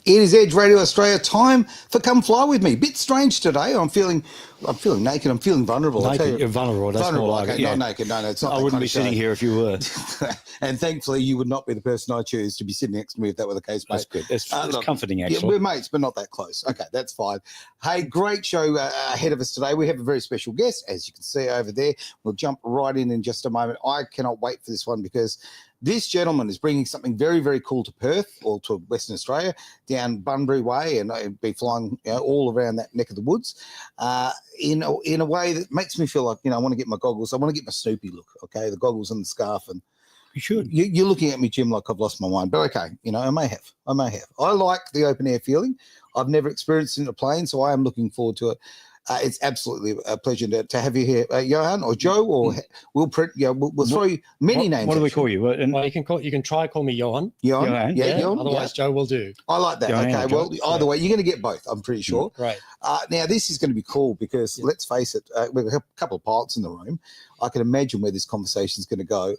It is Edge Radio Australia. Time for Come Fly With Me. Bit strange today. I'm feeling naked. I'm feeling vulnerable. Naked. You're vulnerable. That's vulnerable. more like Okay, it. Yeah. Not naked. No, it's not. I wouldn't be sitting here if you were. And thankfully, you would not be the person I choose to be sitting next to me if that were the case, mate. That's good. It's comforting, actually. Yeah, we're mates, but not that close. Okay, that's fine. Hey, great show ahead of us today. We have a very special guest, as you can see over there. We'll jump right in just a moment. I cannot wait for this one because this gentleman is bringing something very, very cool to Perth or to Western Australia, down Bunbury Way, and I'll be flying all around that neck of the woods in a way that makes me feel like, I want to get my goggles. I want to get my Snoopy look, okay, the goggles and the scarf. And you should. You're looking at me, Jim, like I've lost my mind. But okay, I may have. I like the open air feeling. I've never experienced it in a plane, so I am looking forward to it. It's absolutely a pleasure to have you here, Johan or Joe, or we'll throw you many names. What do we call you? Well, you can try call me Johan. Johan. Yeah, Johan. Otherwise, Joe will do. I like that. Johan, okay, well, either way, you're going to get both, I'm pretty sure. Right. Now, this is going to be cool because, let's face it, we've got a couple of pilots in the room. I can imagine where this conversation is going to go.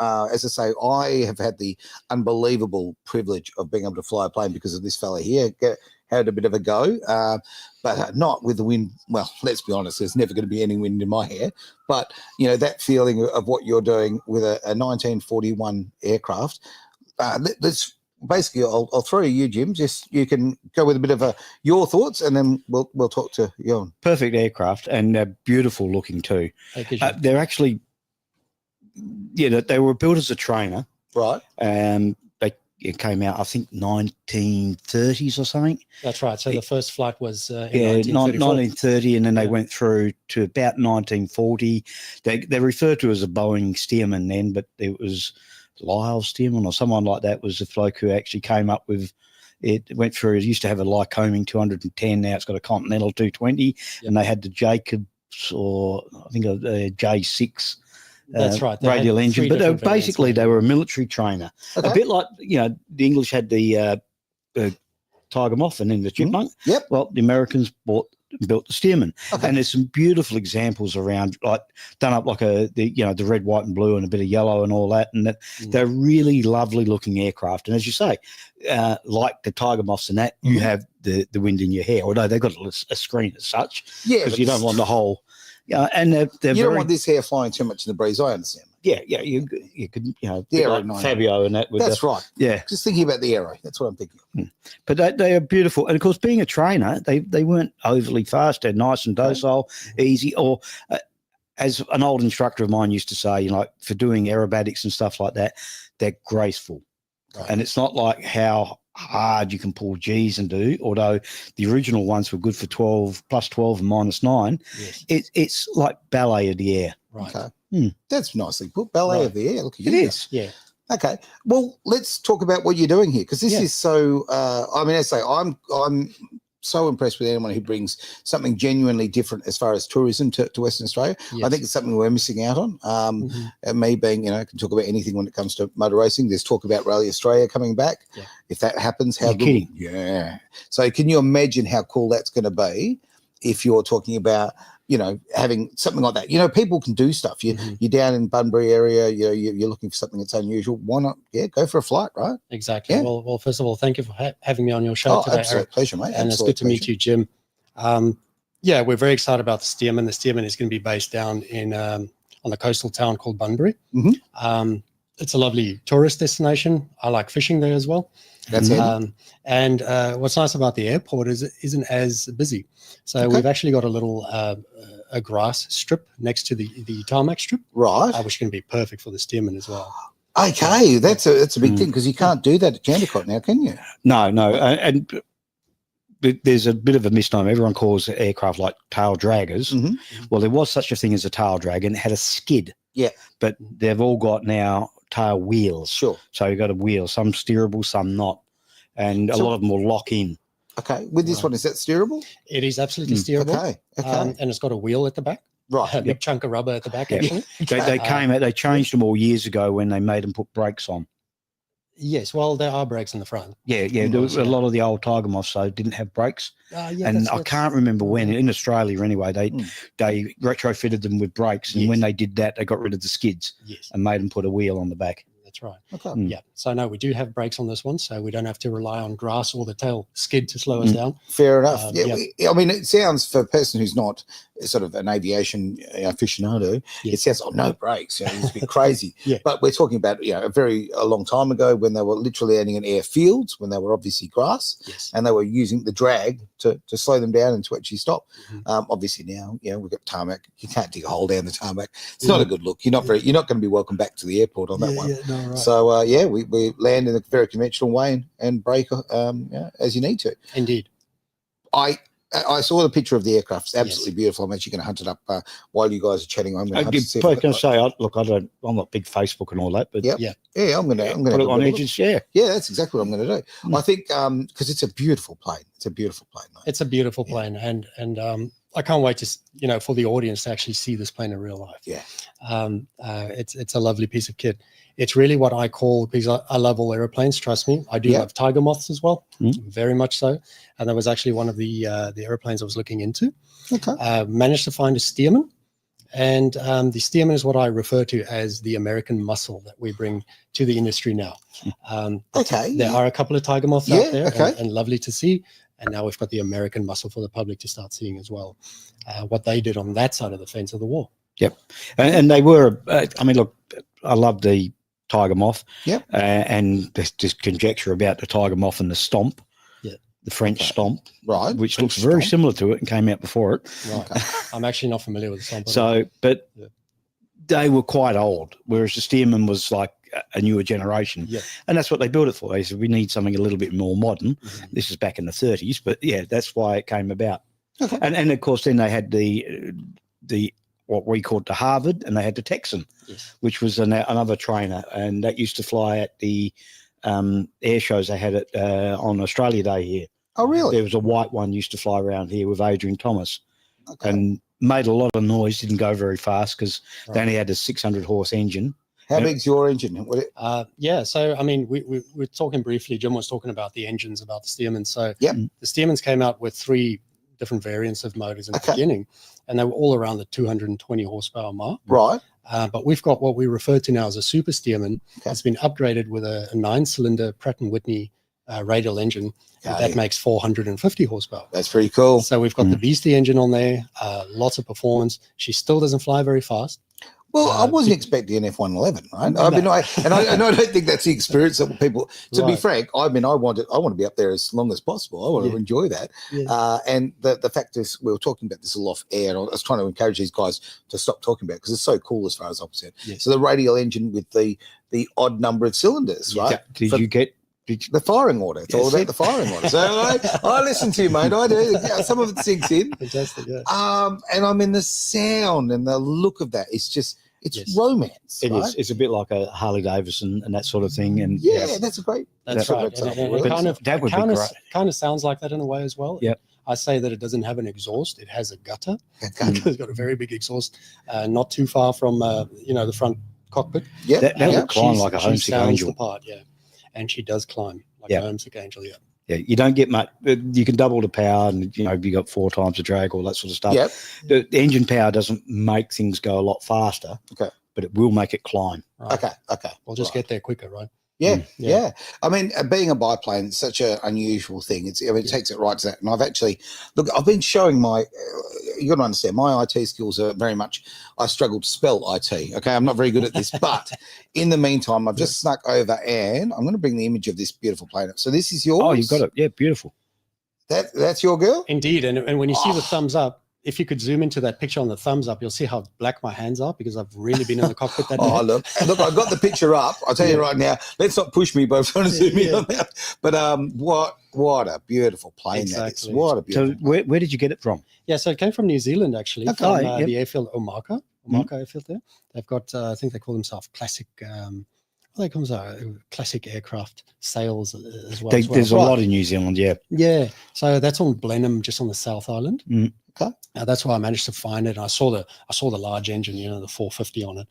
As I say, I have had the unbelievable privilege of being able to fly a plane because of this fella here. Had a bit of a go, but not with the wind. Well, let's be honest, there's never going to be any wind in my hair. But, that feeling of what you're doing with a 1941 aircraft, let's basically, I'll throw you, Jim. Just you can go with a bit of your thoughts, and then we'll talk to Johan. Perfect aircraft, and they're beautiful looking too. They're actually, they were built as a trainer. Right. It came out, I think, 1930s or something. That's right. So the first flight was in 1930, and then they went through to about 1940. They referred to it as a Boeing Stearman then, but it was Lyle Stearman or someone like that was the bloke who actually came up with it. Went through, it used to have a Lycoming 210, now it's got a Continental 220, and they had the Jacobs or I think a J6. That's right. Radial engine, but basically they were a military trainer, a bit like the English had the Tiger Moth and then the Chipmunk. Yep. Well, the Americans built the Stearman, and there's some beautiful examples around, like done up like the red, white, and blue, and a bit of yellow and all that, and they're really lovely looking aircraft. And as you say, like the Tiger Moths and that, you have the wind in your hair, although they've got a screen as such, because you don't want the whole. And they're you don't want this hair flying too much in the breeze. I understand. Yeah, you could, the aero, like Fabio and that. That's right. Yeah, just thinking about the aero. That's what I'm thinking. But they are beautiful, and of course, being a trainer, they weren't overly fast. They're nice and docile, easy. Or as an old instructor of mine used to say, for doing aerobatics and stuff like that, they're graceful, and it's not like how hard you can pull G's and do, although the original ones were good for 12 plus 12 and minus 9. Yes. It's like ballet of the air. Right. Okay. That's nicely put. Ballet of the air. Look at you. It is. Yeah. Okay. Well, let's talk about what you're doing here, because this is so. I say I'm so impressed with anyone who brings something genuinely different as far as tourism to Western Australia. I think it's something we're missing out on. And me being, I can talk about anything when it comes to motor racing. There's talk about Rally Australia coming back. Yeah. If that happens, how good? Kidding. Yeah. So can you imagine how cool that's going to be if you're talking about, having something like that? People can do stuff. You're down in Bunbury area, you're looking for something that's unusual. Why not? Yeah, go for a flight, right? Exactly. Yeah. Well, first of all, thank you for having me on your show today. Absolute pleasure, mate. And it's good to meet you, Jim. We're very excited about the Stearman. The Stearman is going to be based down in on the coastal town called Bunbury. It's a lovely tourist destination. I like fishing there as well. That's it. And what's nice about the airport is it isn't as busy. So we've actually got a little a grass strip next to the tarmac strip, right? Which is going to be perfect for the Stearman as well. Okay, that's a big thing, because you can't do that at Jandakot now, can you? No, and there's a bit of a misnomer. Everyone calls aircraft like tail draggers. Well, there was such a thing as a tail dragger, and it had a skid. Yeah, but they've all got now tail wheels. Sure. So you've got a wheel, some steerable, some not, and a lot of them will lock in. Okay, with this one, is that steerable? It is absolutely steerable. Okay. And it's got a wheel at the back. Right. A big chunk of rubber at the back, actually. They changed them all years ago when they made them put brakes on. Yes, well, there are brakes in the front. Yeah. There was a lot of the old Tiger Moths, so didn't have brakes. And I can't remember when, in Australia anyway, they retrofitted them with brakes, and when they did that, they got rid of the skids and made them put a wheel on the back. That's right. Okay. Yeah. So no, we do have brakes on this one, so we don't have to rely on grass or the tail skid to slow us down. Fair enough. Yeah. I mean, it sounds, for a person who's not sort of an aviation aficionado, Yeah. it sounds, no brakes. It's a bit crazy. Yeah. But we're talking about, a long time ago when they were literally landing in airfields, when they were obviously grass, Yes. and they were using the drag to slow them down and to actually stop. Mhm. Obviously now, we've got tarmac. You can't dig a hole down the tarmac. It's not a good look. You're not going to be welcome back to the airport on that one. Yeah, no, right. So we land in a very conventional way and brake as you need to. Indeed. I saw the picture of the aircraft. It's absolutely beautiful. I'm actually going to hunt it up while you guys are chatting. I'm going to see if I can say, I'm not big Facebook and all that, but I'm going to put it on Edges. Yeah, that's exactly what I'm going to do. I think because it's a beautiful plane. It's a beautiful plane. Mate. It's a beautiful plane, and I can't wait to for the audience to actually see this plane in real life. Yeah, it's a lovely piece of kit. It's really what I call, because I love all airplanes. Trust me, I do love Tiger Moths as well, very much so. And that was actually one of the airplanes I was looking into. Okay, managed to find a Stearman, and the Stearman is what I refer to as the American muscle that we bring to the industry now. There are a couple of Tiger Moths out there, and lovely to see. And now we've got the American muscle for the public to start seeing as well, what they did on that side of the fence of the war. Yep, and they were. I mean, look, I love the Tiger Moth. Yep, and there's just conjecture about the Tiger Moth and the Stomp. Yeah, the French Stomp, right? Which looks very similar to it and came out before it. Right. I'm actually not familiar with the Stomp. So, but they were quite old, whereas the Stearman was like a newer generation. Yeah. And that's what they built it for. They said, we need something a little bit more modern. Mm-hmm. This is back in the 30s, but yeah, that's why it came about. Okay. And of course, then they had the what we called the Harvard, and they had the Texan, which was another trainer, and that used to fly at the air shows they had on Australia Day here. Oh, really? There was a white one used to fly around here with Adrian Thomas, and made a lot of noise, didn't go very fast because they only had a 600 horse engine. How big's your engine? So I mean, we're talking briefly. Jim was talking about the engines, about the Stearman. So the Stearmans came out with 3 different variants of motors in the beginning, and they were all around the 220 horsepower mark. Right. But we've got what we refer to now as a Super Stearman. It's been upgraded with a 9-cylinder Pratt & Whitney radial engine. That makes 450 horsepower. That's pretty cool. So we've got the Beastie engine on there, lots of performance. She still doesn't fly very fast. Well, I wasn't expecting an F111, right? I mean, I don't think that's the experience that people. To be frank, I mean, I want to be up there as long as possible. I want to enjoy that. Yeah. And the fact is, we were talking about this a lot off air, and I was trying to encourage these guys to stop talking about it because it's so cool as far as I'm concerned. Yes. So the radial engine with the odd number of cylinders, right? Did you get the firing order? It's all about the firing order. So I listen to you, mate. I do. Some of it sinks in. Fantastic. Yeah. And I mean, the sound and the look of that is just. It's romance. It is. It's a bit like a Harley Davidson and that sort of thing. And that's a great. That's right. It kind of sounds like that in a way as well. Yep. I say that it doesn't have an exhaust; it has a gutter. It's got a very big exhaust, not too far from the front cockpit. Yeah, that would climb like a homesick angel. The part, and she does climb like a homesick angel. Yeah. Yeah, you don't get much. You can double the power, and you got 4 times the drag, all that sort of stuff. Yep. The engine power doesn't make things go a lot faster. Okay. But it will make it climb. Right. Okay. We'll just get there quicker, right? Yeah. I mean, being a biplane is such an unusual thing. It takes it right to that. And I've been showing you got to understand, my IT skills are very much, I struggle to spell IT. Okay. I'm not very good at this, but in the meantime, I've just snuck over and I'm going to bring the image of this beautiful plane up. So this is yours. Oh, you've got it. Yeah. Beautiful. That's your girl? Indeed. And when you see the thumbs up, if you could zoom into that picture on the thumbs up, you'll see how black my hands are because I've really been in the cockpit that day. Look, I got the picture up. I'll tell you right now, let's not push me by trying to zoom in on that. But what a beautiful plane that is. What a beautiful plane. Where did you get it from? Yeah, so it came from New Zealand, actually, from the airfield Omaka airfield there. They've got, I think they call themselves Classic, they call themselves Classic Aircraft Sales as well. There's a lot in New Zealand, Yeah, so that's on Blenheim, just on the South Island. Okay. That's why I managed to find it. I saw the large engine, the 450 on it,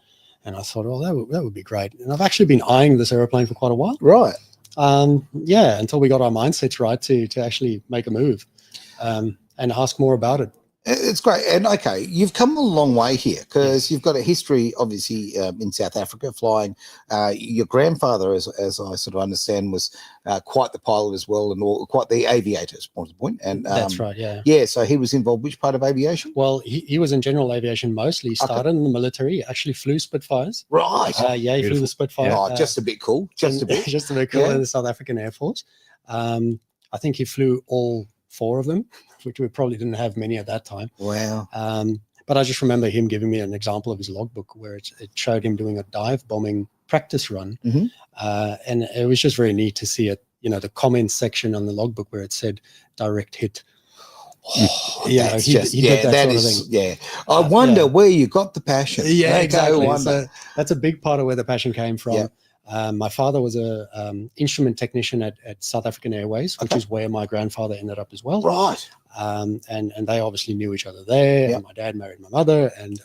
and I thought, that would be great. And I've actually been eyeing this airplane for quite a while. Right. Until we got our mindsets right to actually make a move, and ask more about it. It's great. And okay, you've come a long way here because you've got a history, obviously, in South Africa flying. Your grandfather, as I sort of understand, was quite the pilot as well, and quite the aviator, point to point. And That's right. Yeah. yeah. So he was involved. Which part of aviation? Well, he was in general aviation mostly. He started in the military. He actually flew Spitfires. Right. Yeah, he flew the Spitfire. Oh, just a bit cool. Just a bit. Just a bit cool Yeah. in the South African Air Force. I think he flew all 4 of them, which we probably didn't have many at that time. Wow. But I just remember him giving me an example of his logbook where it showed him doing a dive bombing practice run. And it was just very neat to see it, the comments section on the logbook where it said direct hit. Oh, he did that sort of thing. Yeah. I wonder where you got the passion. Yeah, Okay, exactly. So that's a big part of where the passion came from. Yeah. My father was a instrument technician at South African Airways, which is where my grandfather ended up as well. Right. And they obviously knew each other there. Yeah. And my dad married my mother, and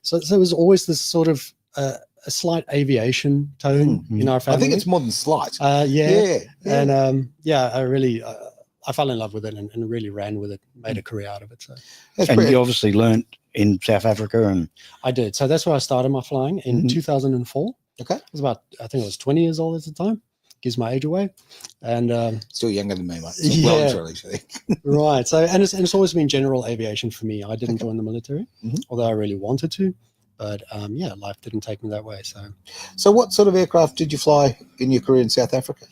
so there was always this sort of a slight aviation tone in our family. I think it's more than slight. Yeah. And I really I fell in love with it and really ran with it, made a career out of it. So. And you obviously learnt in South Africa, and I did. So that's where I started my flying in 2004. Okay. I was I think I was 20 years old at the time. Gives my age away. And still younger than me, mate. Yeah. Well, actually. Right. So and it's always been general aviation for me. I didn't join the military, although I really wanted to. But life didn't take me that way. So what sort of aircraft did you fly in your career in South Africa?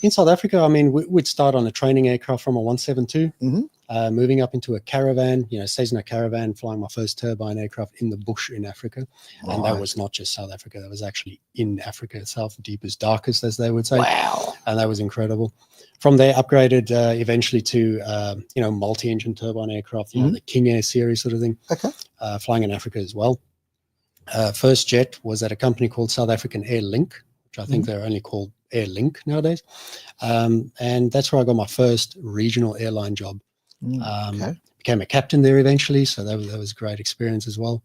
In South Africa, I mean, we'd start on a training aircraft from a 172, moving up into a caravan, Cessna caravan, flying my first turbine aircraft in the bush in Africa. Right. And that was not just South Africa. That was actually in Africa itself, deepest, darkest, as they would say. Wow. And that was incredible. From there, upgraded eventually to, multi-engine turbine aircraft, the King Air series sort of thing, flying in Africa as well. First jet was at a company called South African Air Link, which I think they're only called Air Link nowadays. And that's where I got my first regional airline job. Became a captain there eventually. So that was a great experience as well.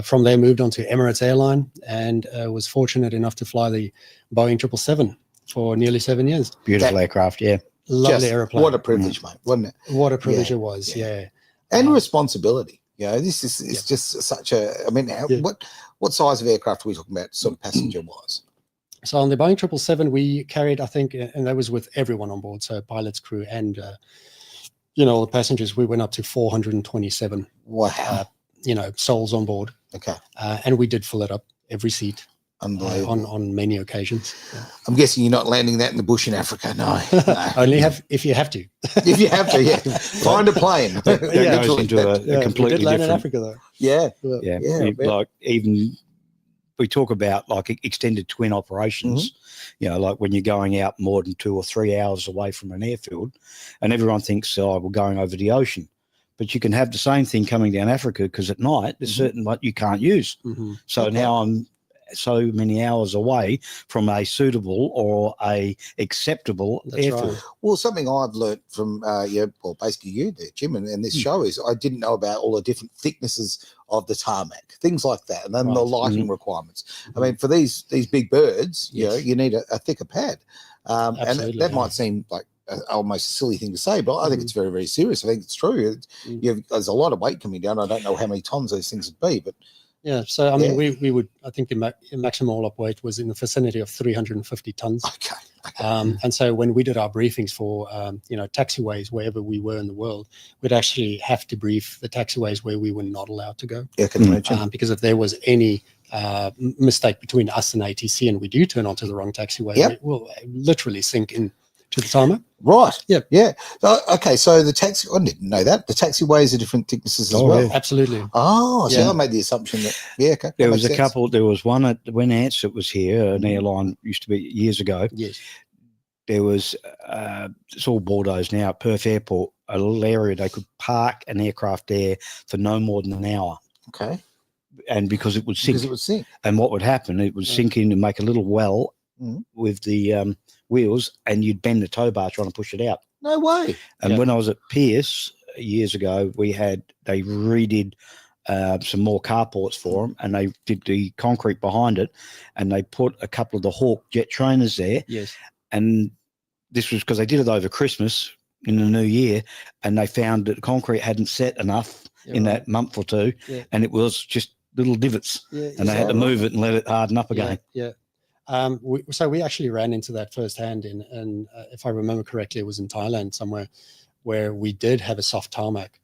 From there, moved on to Emirates Airline and was fortunate enough to fly the Boeing 777 for nearly 7 years. beautiful aircraft, yeah. Lovely airplane. What a privilege, mate, wasn't it? What a privilege it was, yeah. And responsibility. This is just such a, I mean, what size of aircraft are we talking about, sort of passenger-wise? So on the Boeing 777, we carried, I think, and that was with everyone on board, so pilots, crew, and, all the passengers, we went up to 427. Wow. Souls on board. Okay. And we did fill it up, every seat. Unbelievable. On many occasions. Yeah. I'm guessing you're not landing that in the bush in Africa. No. Only if you have to. If you have to, yeah. Find a plane. That goes into a completely we did land in different. Africa though. Yeah. Like even we talk about like extended twin operations. Like when you're going out more than 2 or 3 hours away from an airfield, and everyone thinks, we're going over the ocean. But you can have the same thing coming down Africa because at night there's certain what you can't use. So now I'm so many hours away from a suitable or a acceptable airfield. Right. Well, something I've learnt from basically you there, Jim, and this show is I didn't know about all the different thicknesses of the tarmac, things like that, and then the lighting requirements. I mean, for these big birds, you need a thicker pad, and that might seem like almost a silly thing to say, but I think it's very, very serious. I think it's true. There's a lot of weight coming down. I don't know how many tons those things would be, but yeah. So I mean, we would. I think the maximum all-up weight was in the vicinity of 350 tons. Okay. And so when we did our briefings for taxiways wherever we were in the world, we'd actually have to brief the taxiways where we were not allowed to go. Yeah, I can imagine. Because if there was any mistake between us and ATC, and we do turn onto the wrong taxiway, it will literally sink in to the timer. Right. Yep. Yeah. Okay. So the taxi, I didn't know that. The taxiways are different thicknesses as well. Yeah. Absolutely. Oh, so I made the assumption that, okay. There was a couple, there was one when Ansett was here, an airline used to be years ago. Yes. There was, it's all Bordeaux's now, at Perth Airport, a little area they could park an aircraft there for no more than an hour. Okay. And because it would sink. Because it would sink. And what would happen, it would sink in and make a little well with the wheels, and you'd bend the tow bar trying to push it out. No way. And when I was at Pierce years ago, they redid some more carports for them, and they did the concrete behind it, and they put a couple of the Hawk jet trainers there. Yes. And this was because they did it over Christmas. in the new year, and they found that the concrete hadn't set enough in that month or two, and it was just little divots, and they had to move it and let it harden up again. So we actually ran into that firsthand and if I remember correctly, it was in Thailand somewhere where we did have a soft tarmac.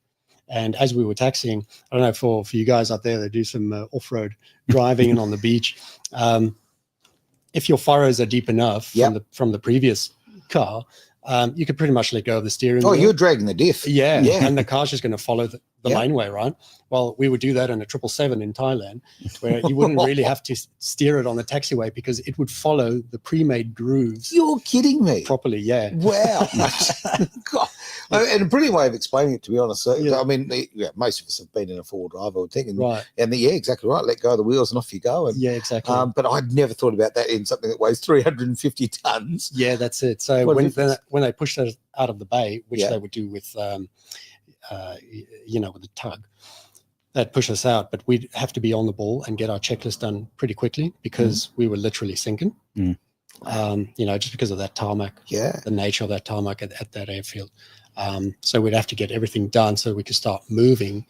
And as we were taxiing, I don't know, for you guys out there that do some off-road driving and on the beach, if your furrows are deep enough from the previous car, you could pretty much let go of the steering wheel. You're dragging the diff. Yeah. And the car's just going to follow the laneway, right? Well, we would do that in a 777 in Thailand, where you wouldn't really have to steer it on the taxiway because it would follow the pre-made grooves. You're kidding me. Properly, yeah. Wow. God. And a brilliant way of explaining it, to be honest. I mean, most of us have been in a four-wheel drive, I would think. Right. And exactly right. Let go of the wheels and off you go. And, exactly. But I'd never thought about that in something that weighs 350 tons. Yeah, that's it. So when they pushed us out of the bay, which they would do with, with the tug, that push us out, but we'd have to be on the ball and get our checklist done pretty quickly because we were literally sinking. Just because of that tarmac, the nature of that tarmac at that airfield. So we'd have to get everything done so we could start moving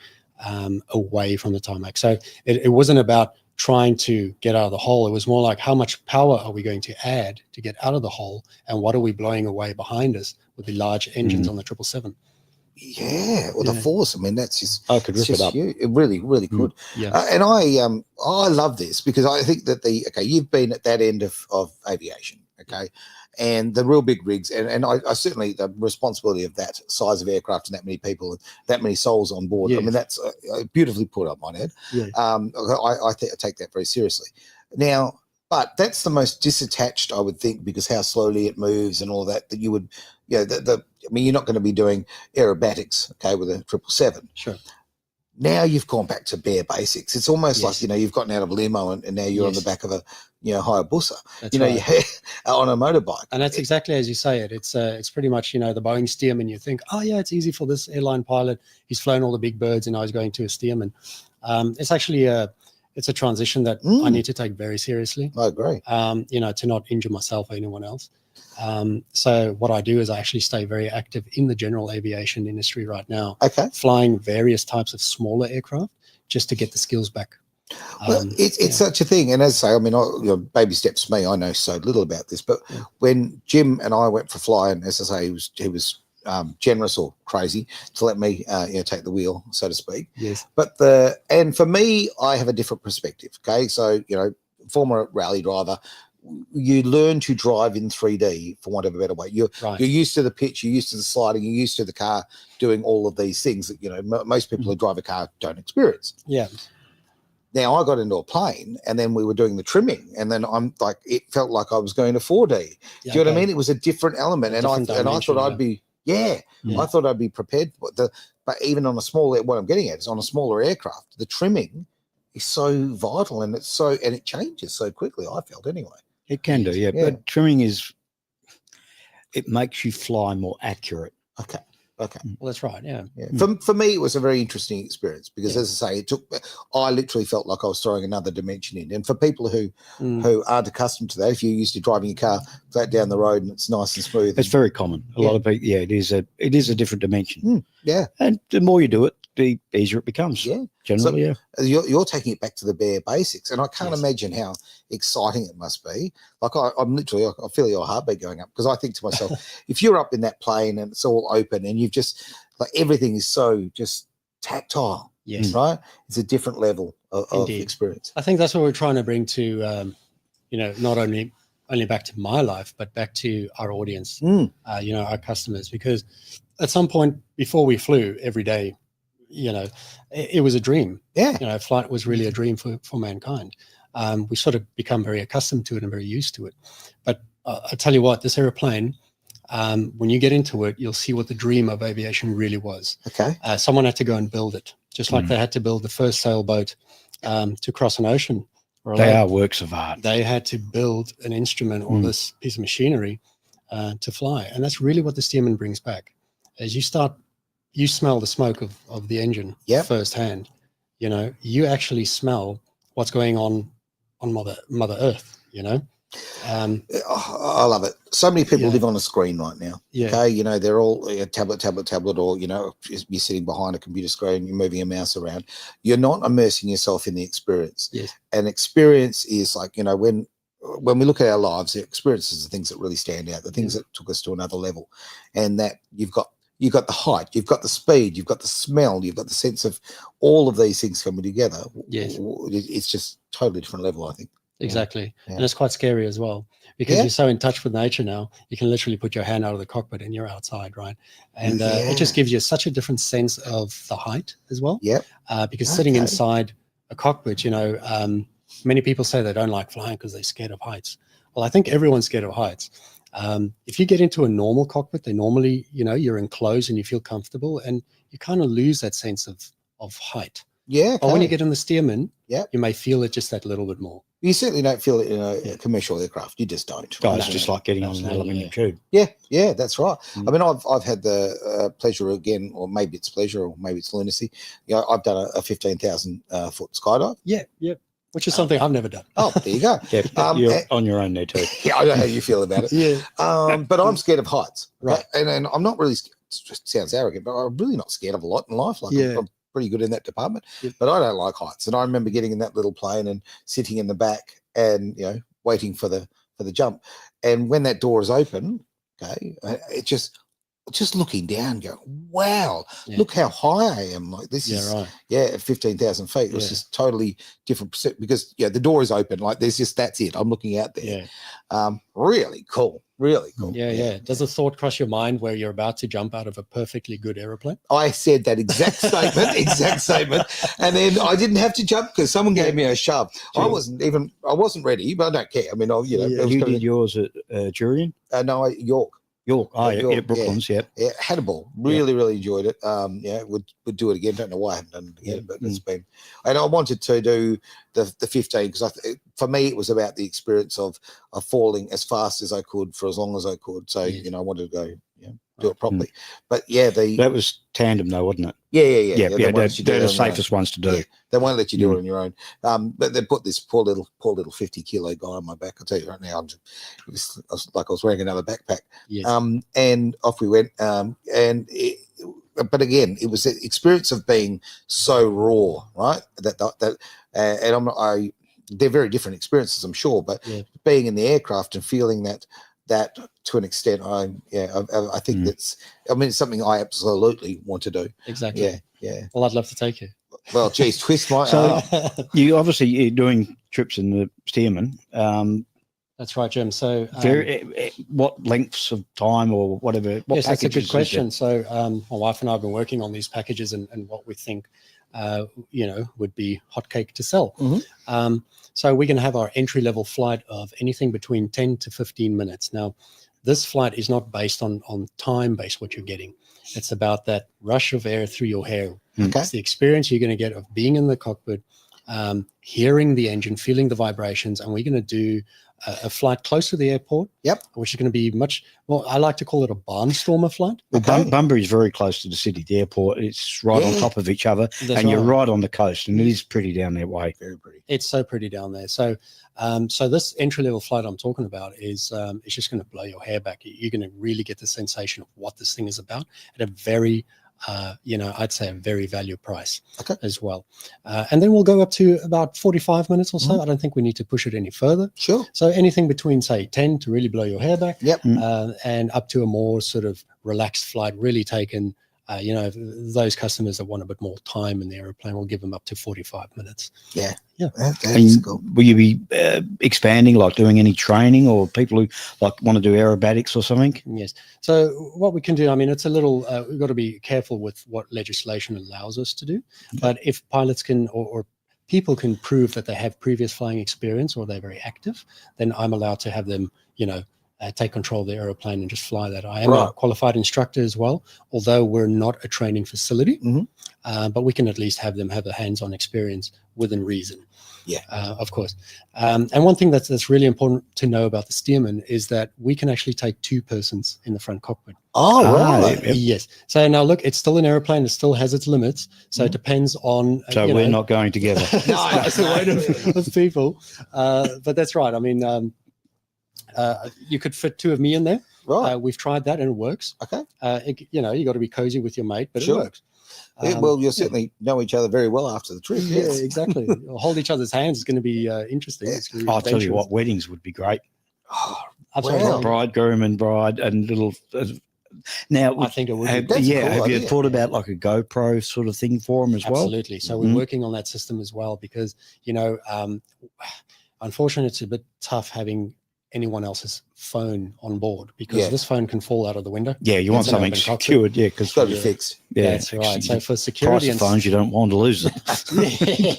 away from the tarmac. So it wasn't about trying to get out of the hole. It was more like, how much power are we going to add to get out of the hole, and what are we blowing away behind us with the large engines on the 777? The force. I mean, that's just could rip it up. Huge. It really, really could. And I love this because I think that you've been at that end of aviation, and the real big rigs, and I certainly, the responsibility of that size of aircraft and that many people and that many souls on board. I mean, that's beautifully put up, my head. I take that very seriously. Now, but that's the most disattached, I would think, because how slowly it moves and all that you would, I mean, you're not going to be doing aerobatics, with a 777. Sure. Now you've gone back to bare basics. It's almost like, you've gotten out of a limo and now you're on the back of a, Hayabusa, on a motorbike. And that's exactly as you say it. It's pretty much, the Boeing steerman. You think, it's easy for this airline pilot. He's flown all the big birds and now he's going to a steerman. It's actually it's a transition that I need to take very seriously. I agree. To not injure myself or anyone else. So what I do is I actually stay very active in the general aviation industry right now. Flying various types of smaller aircraft just to get the skills back. Well, it's such a thing. And as I say, I mean, baby steps for me, I know so little about this, but when Jim and I went for flying, as I say, he was generous or crazy to let me take the wheel, so to speak. Yes. But and for me, I have a different perspective. So former rally driver, you learn to drive in 3D, for want of a better way. You're used to the pitch, you're used to the sliding, you're used to the car doing all of these things that most people who drive a car don't experience. Now I got into a plane and then we were doing the trimming, and then I'm like, it felt like I was going to 4D. Do you know what I mean? It was a different element, and I thought I'd be I thought I'd be prepared. But even on a smaller, what I'm getting at is on a smaller aircraft, the trimming is so vital, and it changes so quickly. I felt anyway. It can do, but trimming it makes you fly more accurate. Okay. Well, that's right. Yeah. For me, it was a very interesting experience because, as I say, I literally felt like I was throwing another dimension in. And for people who aren't accustomed to that, if you're used to driving your car flat down the road and it's nice and smooth, it's very common. A lot of people, it is a different dimension. And the more you do it, the easier it becomes. Generally, You're taking it back to the bare basics, and I can't imagine how exciting it must be. Like I'm literally, I feel your heartbeat going up because I think to myself, if you're up in that plane and it's all open and you've just everything is so just tactile, right? It's a different level of experience. I think that's what we're trying to bring to, not only back to my life, but back to our audience, our customers, because at some point before we flew every day, it was a dream. Flight was really a dream for mankind. We sort of become very accustomed to it and very used to it. But I tell you what, this airplane, when you get into it, you'll see what the dream of aviation really was. Someone had to go and build it, just like they had to build the first sailboat to cross an ocean. They are works of art. They had to build an instrument or this piece of machinery to fly. And that's really what the Stearman brings back. As you smell the smoke of the engine firsthand. You actually smell what's going on Mother Earth, I love it. So many people live on a screen right now. Yeah. Okay, you know, they're all tablet, or you know, you're sitting behind a computer screen, you're moving a mouse around. You're not immersing yourself in the experience. Yes. And experience is like, you know, when we look at our lives, the experiences are the things that really stand out, the things that took us to another level, and that you've got the height, you've got the speed, you've got the smell, you've got the sense of all of these things coming together. Yes. It's just totally different level, I think. Exactly. Yeah. And it's quite scary as well, because you're so in touch with nature now. You can literally put your hand out of the cockpit and you're outside, right? And it just gives you such a different sense of the height as well. Yeah. Because sitting inside a cockpit, you know, many people say they don't like flying because they're scared of heights. Well, I think everyone's scared of heights. If you get into a normal cockpit, they normally, you know, you're enclosed and you feel comfortable, and you kind of lose that sense of height. Yeah. But when you get in the Stearman, yeah, you may feel it just that little bit more. You certainly don't feel it in a commercial aircraft. You just don't. Oh, it's just like getting on an aluminium tube. Yeah, that's right. I mean, I've had the pleasure again, or maybe it's pleasure, or maybe it's lunacy. You know, I've done a 15,000 foot skydive. Yeah. Which is something I've never done. Oh, there you go. You're on your own there too. Yeah, I know how you feel about it. Yeah. But I'm scared of heights. Right. And I'm not really, it sounds arrogant, but I'm really not scared of a lot in life. Like I'm pretty good in that department, but I don't like heights. And I remember getting in that little plane and sitting in the back and, you know, waiting for the jump. And when that door is open, okay, it just looking down, go, wow, look how high I am. Like this is, at 15,000 feet. It was just totally different because, the door is open. Like that's it. I'm looking out there. Really cool. Really cool. Yeah. Does a thought cross your mind where you're about to jump out of a perfectly good aeroplane? I said that exact statement. And then I didn't have to jump because someone gave me a shove. Sure. I wasn't ready, but I don't care. I mean, you did yours at Jurien? No, York. York, Brooklands, yeah, had a ball. Really enjoyed it. Would do it again. Don't know why I haven't done it again, but it's been. And I wanted to do the 15 because for me it was about the experience of falling as fast as I could for as long as I could. So I wanted to go, do it properly. But that was tandem though, wasn't it? Yeah. They're the safest ones to do. Yeah. They won't let you do it on your own. But they put this poor little 50-kilo guy on my back. I'll tell you right now, I was like I was wearing another backpack. Yes. And off we went. But again, it was the experience of being so raw, right? And they're very different experiences, I'm sure. But being in the aircraft and feeling that to an extent, I think it's something I absolutely want to do. Exactly. Yeah. Well, I'd love to take you. Well, geez, twist my arm. So you're doing trips in the Stearman. That's right, Jim. So what lengths of time or whatever? Yes, that's a good question. So my wife and I have been working on these packages and what we think, would be hotcake to sell. Mm-hmm. So we're going to have our entry-level flight of anything between 10 to 15 minutes. Now, this flight is not based on time-based what you're getting. It's about that rush of air through your hair. Okay. It's the experience you're going to get of being in the cockpit, hearing the engine, feeling the vibrations, and we're going to do a flight close to the airport. Yep. Which is going to be I like to call it a barnstormer flight. Well, Bunbury is very close to the city, the airport. It's right on top of each other, you're right on the coast, and it is pretty down that way. Very pretty. It's so pretty down there. So, so this entry-level flight I'm talking about is it's just going to blow your hair back. You're going to really get the sensation of what this thing is about at a very I'd say a very value price as well. And then we'll go up to about 45 minutes or so. Mm-hmm. I don't think we need to push it any further. Sure. So anything between, say, 10 to really blow your hair back. Yep. And up to a more sort of relaxed flight, really taken, those customers that want a bit more time in the airplane, we'll give them up to 45 minutes. Yeah. That's cool. Will you be expanding, like doing any training, or people who like want to do aerobatics or something? Yes. So what we can do, it's a little, we've got to be careful with what legislation allows us to do. Okay. But if pilots can or people can prove that they have previous flying experience or they're very active, then I'm allowed to have them, take control of the aeroplane and just fly that. I am a qualified instructor as well, although we're not a training facility, but we can at least have them have a hands-on experience within reason. Yeah, of course. And one thing that's really important to know about the Stearman is that we can actually take two persons in the front cockpit. Oh, right. Yes. So now look, it's still an airplane. It still has its limits. So it depends on. So we're not going together. No, that's the weight of people. But that's right. You could fit 2 of me in there. Right. We've tried that and it works. Okay. You know, you got to be cozy with your mate, but Sure. it works. Well, you'll certainly know each other very well after the trip. Yeah, Yes. exactly. Hold each other's hands is going to be interesting. Yeah. It's gonna be I'll tell you adventurous. what, weddings would be great. Oh, Absolutely. Wow. Bridegroom and bride and little. Now, I think it would be have, That's a yeah, cool have you idea. thought about like a GoPro sort of thing for them as well? Absolutely. So Mhm. we're working on that system as well because, you know, unfortunately, it's a bit tough having anyone else's phone on board because Yeah. this phone can fall out of the window. Yeah, you want It's an something open cockpit. secured, yeah, because It's got to be Yeah. fixed. yeah, That's right. So for price security of phones, you don't want to lose them. Yeah.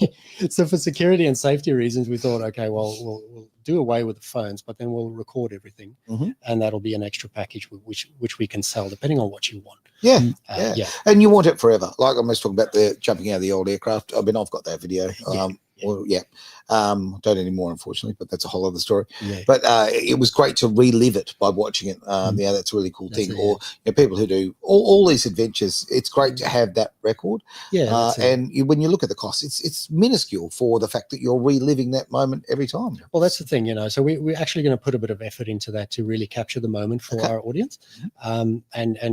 So for security and safety reasons, we thought, okay, well, we'll do away with the phones, but then we'll record everything, Mhm. and that'll be an extra package which we can sell depending on what you want. Yeah. Yeah. Yeah. And you want it forever. Like I was talking about the jumping out of the old aircraft. I mean, I've got that video. Yeah. Well, yeah. Don't anymore, unfortunately, but that's a whole other story. Yeah. But it was great to relive it by watching it. Yeah, that's a really cool That's thing. it, Or people who do all these adventures, it's great to have that record. Yeah. That's it. And when you look at the cost, it's minuscule for the fact that you're reliving that moment every time. Well, that's the thing, you know. So we're actually going to put a bit of effort into that to really capture the moment for Okay. our audience. And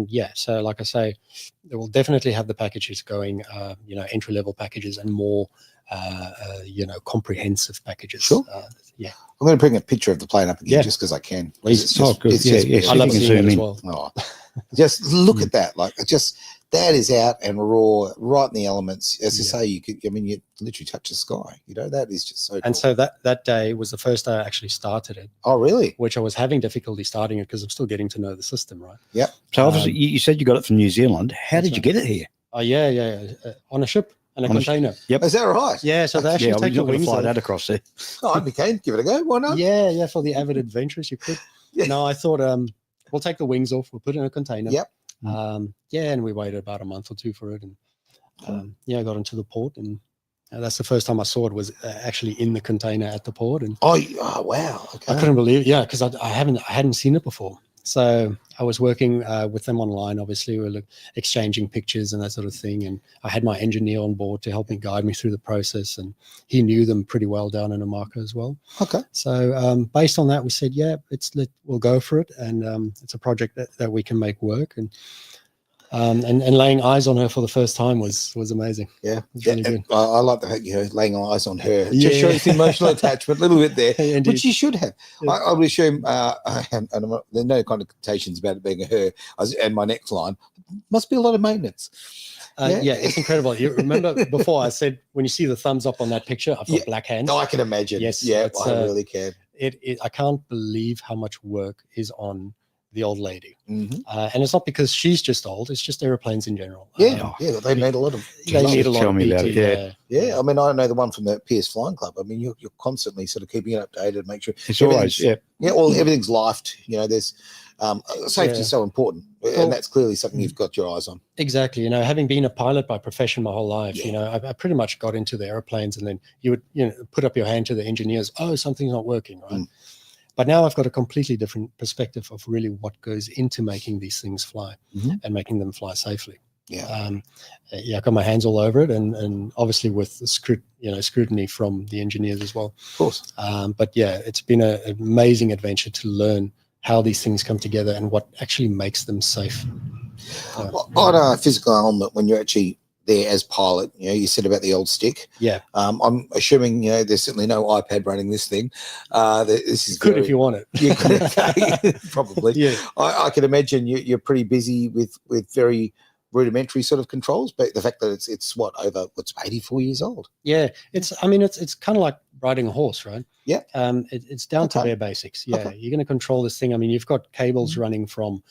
yeah, so like I say, they will definitely have the packages going, you know, entry level packages and more, you know, comprehensive packages. Sure. Yeah, I'm going to bring a picture of the plane up again Yeah. just because I can. Please. It's just, Oh, good. it's Yeah, just yeah. beautiful. I love you can seeing it zoom as in. well. Oh, just look at that. Like, just that is out and raw, right in the elements. As I say, you could, I mean, you literally touch the sky. You know, that is just so cool. And so that day was the first day I actually started it, Oh, really? which I was having difficulty starting it because I'm still getting to know the system, right? So obviously, you said you got it from New Zealand. How That's did you right. get it here? Oh yeah. On a ship and a On a container. Yep. Is that right? Yeah, so they actually Yeah, we're take the not going to wings fly off. that across there. Oh, I'd be keen. Give it a go. Why not? Yeah, for the avid adventurers, you could. Yeah. No, I thought we'll take the wings off, we'll put it in a container. Yep. Yeah, and we waited about a month or two for it, and yeah, got into the port, and that's the first time I saw it was actually in the container at the port, and Oh, wow. Okay. I couldn't believe it. Yeah, because I hadn't seen it before. So I was working with them online. Obviously, we were exchanging pictures and that sort of thing. And I had my engineer on board to help me guide me through the process. And he knew them pretty well down in America as well. Okay. So based on that, we said, yeah, we'll go for it. And it's a project that we can make work. And laying eyes on her for the first time was amazing. Yeah. It was really good. I like the fact you're laying eyes on her. It Yeah. just shows the emotional attachment a little bit there, Indeed. which you should have. Yeah. I would assume, and there are no connotations about it being a her, and my next line, must be a lot of maintenance. Yeah, it's incredible. You remember before I said, when you see the thumbs up on that picture, I've got Yeah. black hands. Oh, I can imagine. Yes, Yeah, it's, I really can. I can't believe how much work is on the old lady. Mhm. And it's not because she's just old, it's just airplanes in general. Yeah, they need a lot of. They need a lot Tell of me about PT, it, yeah. Yeah, I mean, I know the one from the PS Flying Club. I mean, you're constantly sort of keeping it updated, make sure It's always, yeah. yeah, well, everything's lifed. You know, there's safety Yeah. is so important, Well- and that's clearly something you've got your eyes on. Exactly. You know, having been a pilot by profession my whole life, Yeah. you know, I pretty much got into the airplanes, and then you would, you know, put up your hand to the engineers. Oh, something's not working, right? Mm. But now I've got a completely different perspective of really what goes into making these things fly Mhm. and making them fly safely. Yeah, Yeah, I got my hands all over it, and obviously with the scrutiny from the engineers as well. of course. But yeah, it's been an amazing adventure to learn how these things come together and what actually makes them safe. On a physical element, when you're actually there as pilot, you know, you said about the old stick. Yeah, I'm assuming, you know, there's certainly no iPad running this thing. This is you could very- if you want it. You could, okay, probably. Yeah. I can imagine you're pretty busy with very rudimentary sort of controls, but the fact that it's over 84 years old. Yeah, it's kind of like riding a horse, right? Yeah. It's down to Okay. bare basics. Yeah, Okay. you're going to control this thing. I mean, you've got cables running from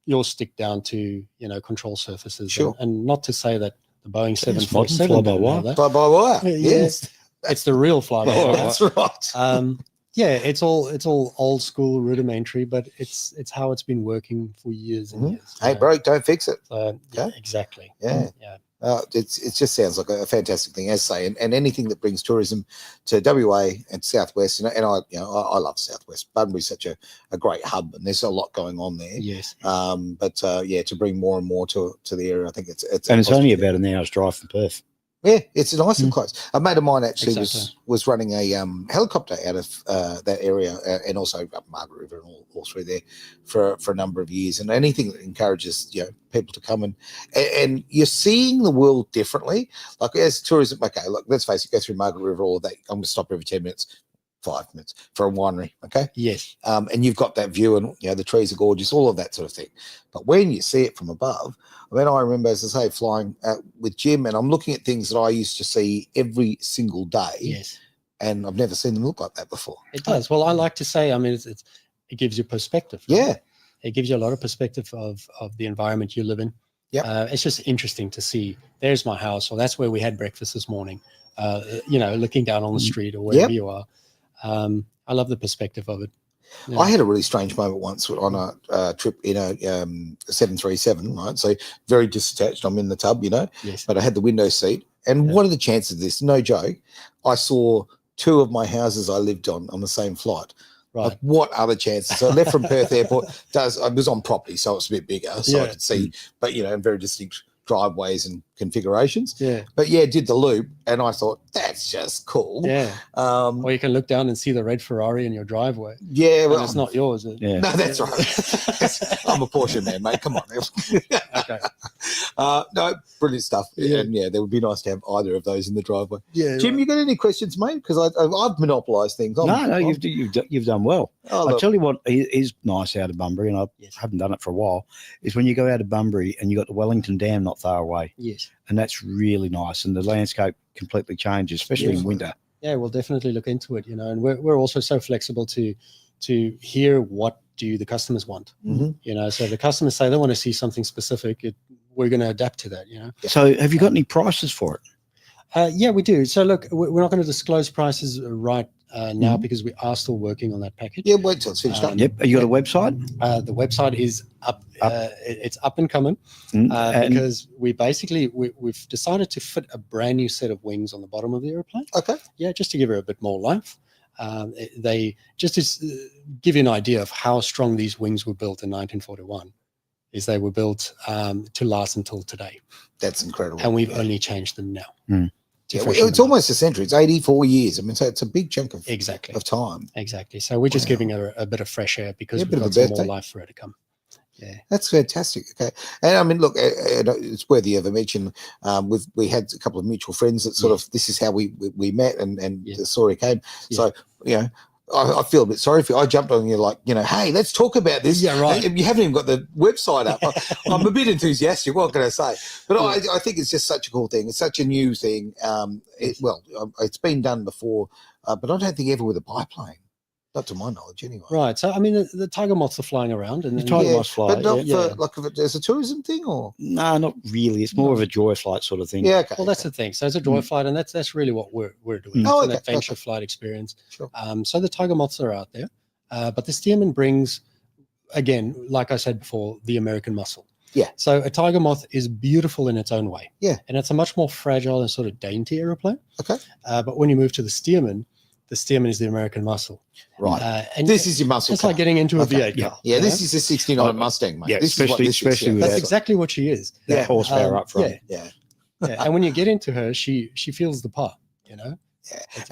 your stick down to, you know, control surfaces. Sure. And not to say that the Boeing It's modern 747 fly by didn't wire. have that. By wire. Yeah. Yes. It's the real fly by Oh, wire. That's right. Yeah, it's all old school rudimentary, but it's how it's been working for years and Mhm. years. Hey, broke, don't fix it. Yeah, Okay. exactly. Yeah. Yeah. It just sounds like a fantastic thing, as I say, and anything that brings tourism to WA and Southwest, and I love Southwest. Bunbury's such a great hub, and there's a lot going on there. Yes. But to bring more and more to the area, I think it's And it's only positive. about an hour's drive from Perth. Yeah, it's nice and close. A mate of mine actually Exactly. was running a helicopter out of that area and also up Margaret River and all through there for a number of years. And anything that encourages people to come and you're seeing the world differently. Like as tourism, okay, look, let's face it, go through Margaret River all day. I'm going to stop every 10 minutes. 5 minutes for a winery, okay? Yes. And you've got that view, and the trees are gorgeous, all of that sort of thing. But when you see it from above, I remember, as I say, flying with Jim, and I'm looking at things that I used to see every single day. Yes. And I've never seen them look like that before. It does. Well, I like to say, it gives you perspective. Right? Yeah. It gives you a lot of perspective of the environment you live in. Yeah. It's just interesting to see. There's my house, or that's where we had breakfast this morning. Looking down on the street or wherever you are. I love the perspective of it. Yeah. I had a really strange moment once on a trip in a 737, right? So very disattached. I'm in the tub, Yes. but I had the window seat. And what are the chances of this? No joke. I saw 2 of my houses I lived on the same flight. Right. Like, what are the chances? So I left from Perth Airport. I was on property, so it's a bit bigger, so I could see, but very distinct driveways and configurations. Yeah. But did the loop, and I thought that's just cool. Yeah. Or you can look down and see the red Ferrari in your driveway. Yeah, well, it's not yours. Is it? Yeah. No, that's right. I'm a Porsche man, mate. Come on. Okay. No, brilliant stuff. Yeah. And there would be nice to have either of those in the driveway. Yeah. Jim, you got any questions, mate? Because I've monopolised things. You've done well. I'll tell you what is nice out of Bunbury, and I haven't done it for a while, is when you go out of Bunbury and you got the Wellington Dam not far away. Yes. And that's really nice, and the landscape completely changes, especially in winter. Yeah, we'll definitely look into it, and we're also so flexible to hear what do the customers want. Mm-hmm. So if the customers say they want to see something specific, we're going to adapt to that. So have you got any prices for it? Yeah, we do. So look, we're not going to disclose prices right now because we are still working on that package. Yeah, wait till it's finished up. Yep. You got a website? The website is up. It's up and coming because we've decided to fit a brand new set of wings on the bottom of the airplane. Okay. Yeah, just to give her a bit more life. They just to give you an idea of how strong these wings were built in 1941. Is they were built to last until today. That's incredible. And we've only changed them now. It's almost a century. It's 84 years. So it's a big chunk of time. Exactly. So we're just giving her a bit of fresh air because we've bit of got a some more birthday. life for her to come. Yeah, that's fantastic. Okay, and look, it's worthy of a mention. We had a couple of mutual friends that sort of this is how we met, and the story came. So I feel a bit sorry for you. I jumped on you like, hey, let's talk about this. Yeah, right. You haven't even got the website up. I'm a bit enthusiastic. What can I say? But I think it's just such a cool thing. It's such a new thing. It's been done before, but I don't think ever with a biplane. Not to my knowledge, anyway. Right. So, the tiger moths are flying around. And the tiger moths fly. But not for, like, if there's a tourism thing, or? No, not really. It's more of a joy flight sort of thing. Yeah, okay. Well, that's the thing. So it's a joy flight, and that's really what we're doing. It's an adventure flight experience. Sure. So the tiger moths are out there, but the Stearman brings, again, like I said before, the American muscle. Yeah. So a tiger moth is beautiful in its own way. Yeah. And it's a much more fragile and sort of dainty aeroplane. Okay. But when you move to the Stearman is the American muscle. Right. And this is your muscle It's car. like getting into a V8 car. Yeah, this is a 69 Mustang, mate. Yeah, this is what this especially is. with That's exactly what she is. that horsepower up front. Yeah. And when you get into her, she feels the part, Yeah.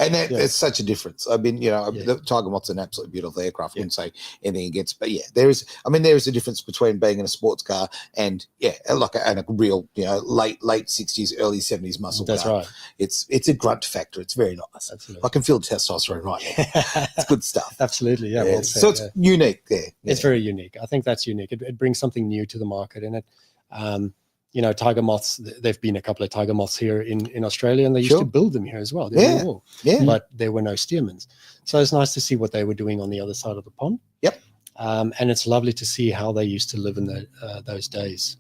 And that's such a difference. The Tiger Moth's an absolutely beautiful aircraft. I wouldn't say anything against, but there is a difference between being in a sports car and a real, late 60s, early 70s muscle car. That's right. It's a grunt factor. It's very nice. Absolutely. I can feel the testosterone right now. It's good stuff. Absolutely. Yeah. Well said, so it's unique there. It's very unique. I think that's unique. It brings something new to the market, and it, tiger moths, there've been a couple of tiger moths here in Australia, and they used to build them here as well. But there were no Stearmans. So it's nice to see what they were doing on the other side of the pond. Yep. And it's lovely to see how they used to live in those days.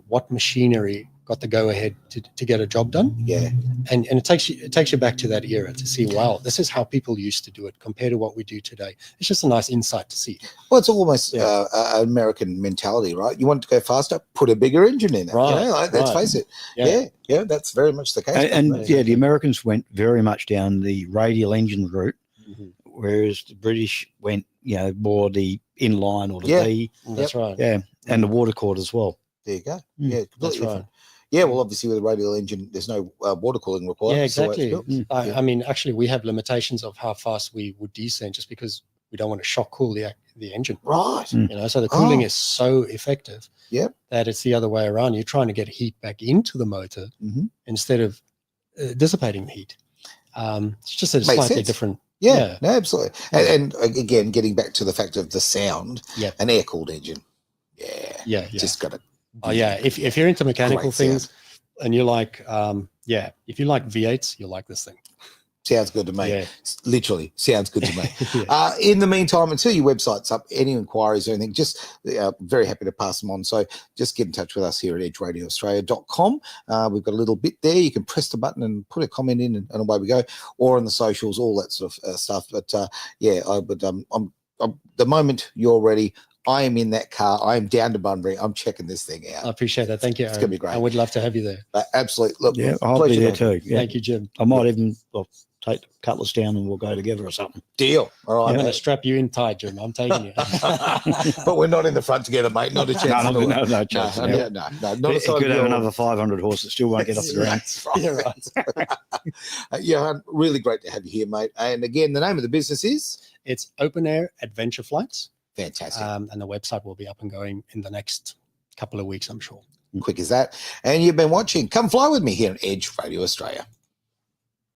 What machinery got the go ahead to get a job done. Yeah. And it takes you back to that era to see, wow, this is how people used to do it compared to what we do today. It's just a nice insight to see. Well, it's almost an American mentality, right? You want to go faster, put a bigger engine in it. Right. Let's face it. Yeah, that's very much the case. And the Americans went very much down the radial engine route, whereas the British went, more the inline or the V. That's right. Yeah, and the water cord as well. There you go. Yeah, that's right. Yeah, well, obviously with a radial engine, there's no water cooling required. Yeah, so it's exactly. built. I mean, actually, we have limitations of how fast we would descend just because we don't want to shock cool the engine. Right. So the cooling Oh. is so effective Yep. that it's the other way around. You're trying to get heat back into the motor Mhm. instead of dissipating heat. It's just a Makes slightly sense. different. Yeah, no, absolutely. And again, getting back to the fact of the sound, Yep. an air-cooled engine. Yeah. Just got to. Oh yeah. If you're into mechanical Great things and you like, if you like V8s, you'll like this thing. Sounds good to me. Yeah. Literally, sounds good to me. Yeah. In the meantime, until your website's up, any inquiries or anything, just very happy to pass them on. So just get in touch with us here at edgeradioaustralia.com. We've got a little bit there. You can press the button and put a comment in, and away we go, or on the socials, all that sort of stuff. But I'm the moment you're ready, I am in that car. I am down to Bunbury. I'm checking this thing out. I appreciate that. Thank you, Aaron. It's going to be great. I would love to have you there. Absolutely. Look, Yeah, I'll be pleasure, there mate. too. Yeah. Thank you, Jim. I might even take the cutlass down and we'll go together or something. Deal. All right. I'm going to mate. strap you in tight, Jim. I'm taking you. But we're not in the front together, mate. Not a chance. No chance. No, No. not a It side could of have your- another 500 horse that still won't get off the ground. That's right. You're right. Johan, really great to have you here, mate. And again, the name of the business is It's Open Air Adventure Flights. fantastic. And the website will be up and going in the next couple of weeks, I'm sure. Quick as that. And you've been watching Come Fly With Me here on Edge Radio Australia.